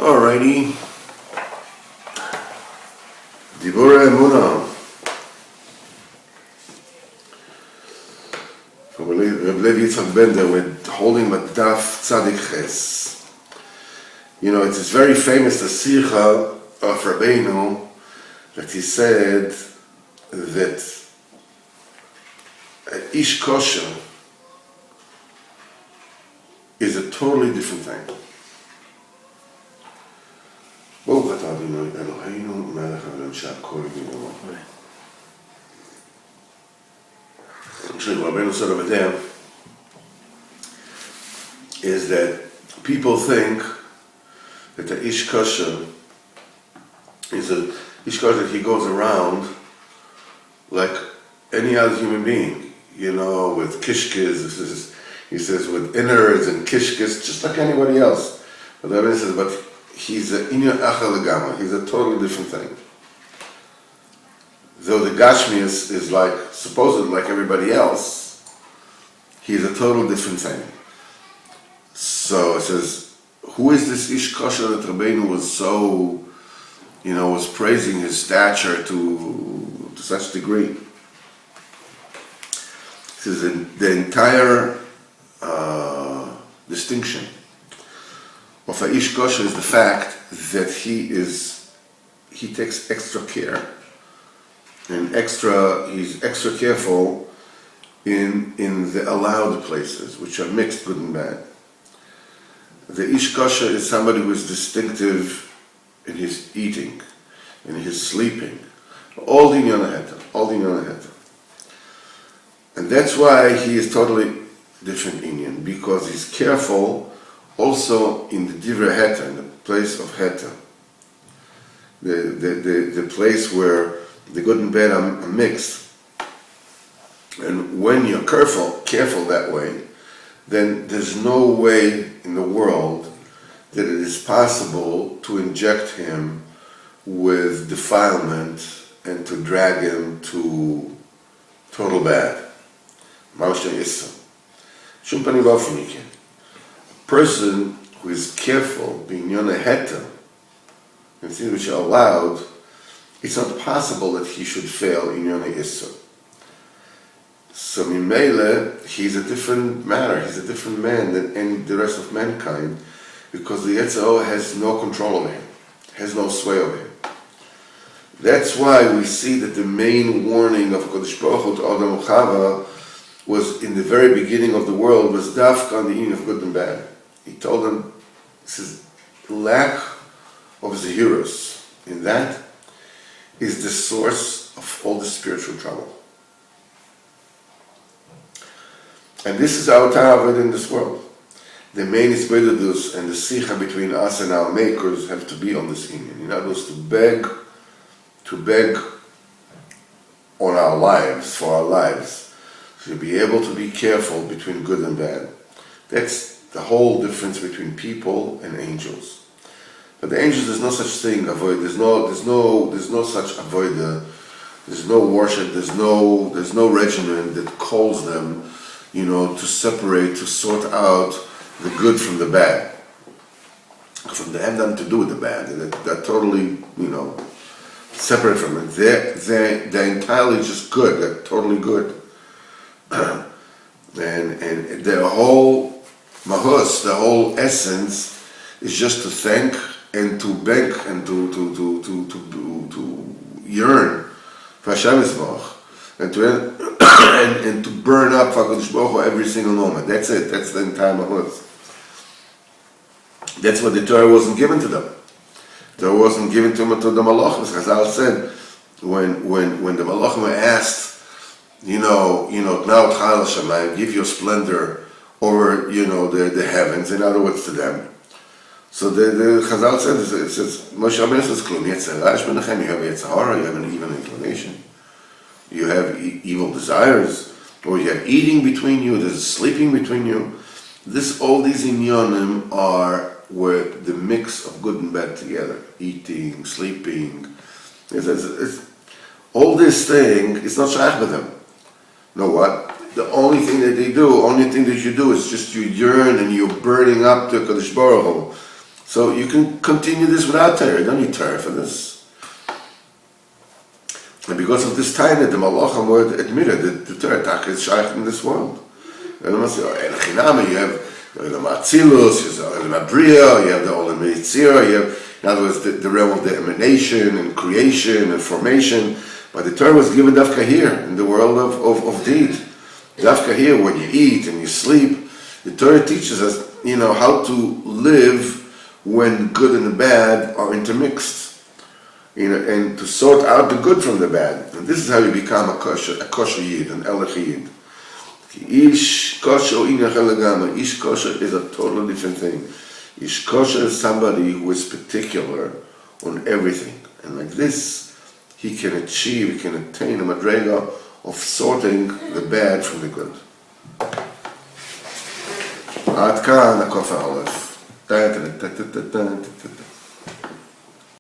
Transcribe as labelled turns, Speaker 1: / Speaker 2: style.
Speaker 1: Alrighty. Diburei Emunah. From Reb Levi Yitzchak Bender, we're holding with Daf Tzadik Ches. You know, it is very famous, the Sikha of Rabbeinu, that he said that Ish Kosher is a totally different thing. ברוך אתה אדוני אלוהינו מלך העולם שהכל בדברו. Actually, what Rabbeinu said over there is that people think that the Ish Kosher is a Ish Kosher that he goes around like any other human being, you know, with kishkis, he says with innards and kishkis, just like anybody else. But the Rabbeinu says, but he's a inyan achar legama. He's a totally different thing. Though the Gashmius is like supposedly like everybody else, he's a total different thing. So it says, who is this Ish Kosher that Rabbeinu was so, you know, was praising his stature to such degree? It says the entire distinction of a Ish Kosher is the fact that he takes extra care and he's extra careful in the allowed places, which are mixed good and bad. The Ish Kosher is somebody who is distinctive in his eating, in his sleeping, all the inyan. And that's why he is totally different inyan, because he's careful also in the Diburei Emunah, in the place of Heta, the place where the good and bad are mixed. And when you're careful that way, then there's no way in the world that it is possible to inject him with defilement and to drag him to total bad. Person who is careful, being Yonah Heta, and things which are allowed, it's not possible that he should fail in Yonah Issa. So Mimele, he's a different matter, he's a different man than the rest of mankind, because the Yetzirah has no control over him, has no sway over him. That's why we see that the main warning of Kodesh Baruch Hu to Adam and Chava was in the very beginning of the world, was dafka on the inyan of good and bad. He told them, this is lack of zehirus. In that is the source of all the spiritual trouble. And this is our ta'avad in this world. The main isbedadus and the sicha between us and our makers have to be on this inyan. In other words, to beg on our lives, for our lives, to be able to be careful between good and bad. That's the whole difference between people and angels. But the angels, there's no such thing, avoid. There's no such avoid. There's no worship. There's no regimen that calls them, you know, to separate, to sort out the good from the bad. From the have nothing to do with the bad. They're totally, you know, separate from it. They're entirely just good. They're totally good. And their whole mahus, the whole essence, is just to thank and to beg and to yearn for Hashem Yisborach, and to burn up for Kodesh Baruch Hu every single moment. That's it. That's the entire mahus. That's what the Torah wasn't given to them. The Torah wasn't given to them to the Malachim. Chazal said when the Malachim were asked, you know, now Chal Shamayim, give your splendor over, you know, the heavens, in other words, to them. So the Chazal said, it says, Moshe Rabbeinu says, Klum Yetzirah Benachem, you have Yetzirah, you have an evil inclination, you have evil desires, or you have eating between you, there's sleeping between you. All these inyanim are where the mix of good and bad together, eating, sleeping, all this thing, it's not shaykh with them. You know what? The only thing that you do is just you yearn and you're burning up to Kodesh Baruch Hu. So you can continue this without Torah. You don't need Torah for this. And because of this Taina, the Malachim were admitted that the Torah is shaykh in this world. And you have the Matzilus, you have the Mabriya, you have the Olam Yitzira, you have, in other words, the realm of the emanation and creation and formation. But the Torah was given Dafka here, in the world of deed. Dafka here, when you eat and you sleep, the Torah teaches us, how to live when good and the bad are intermixed. And to sort out the good from the bad. And this is how you become a kosher yid, an elech yid. Ish kosher Ish kosher is a totally different thing. Ish kosher is somebody who is particular on everything. And like this, he can attain a madrega of sorting the bad from the good. עד כאן הקוף האלף.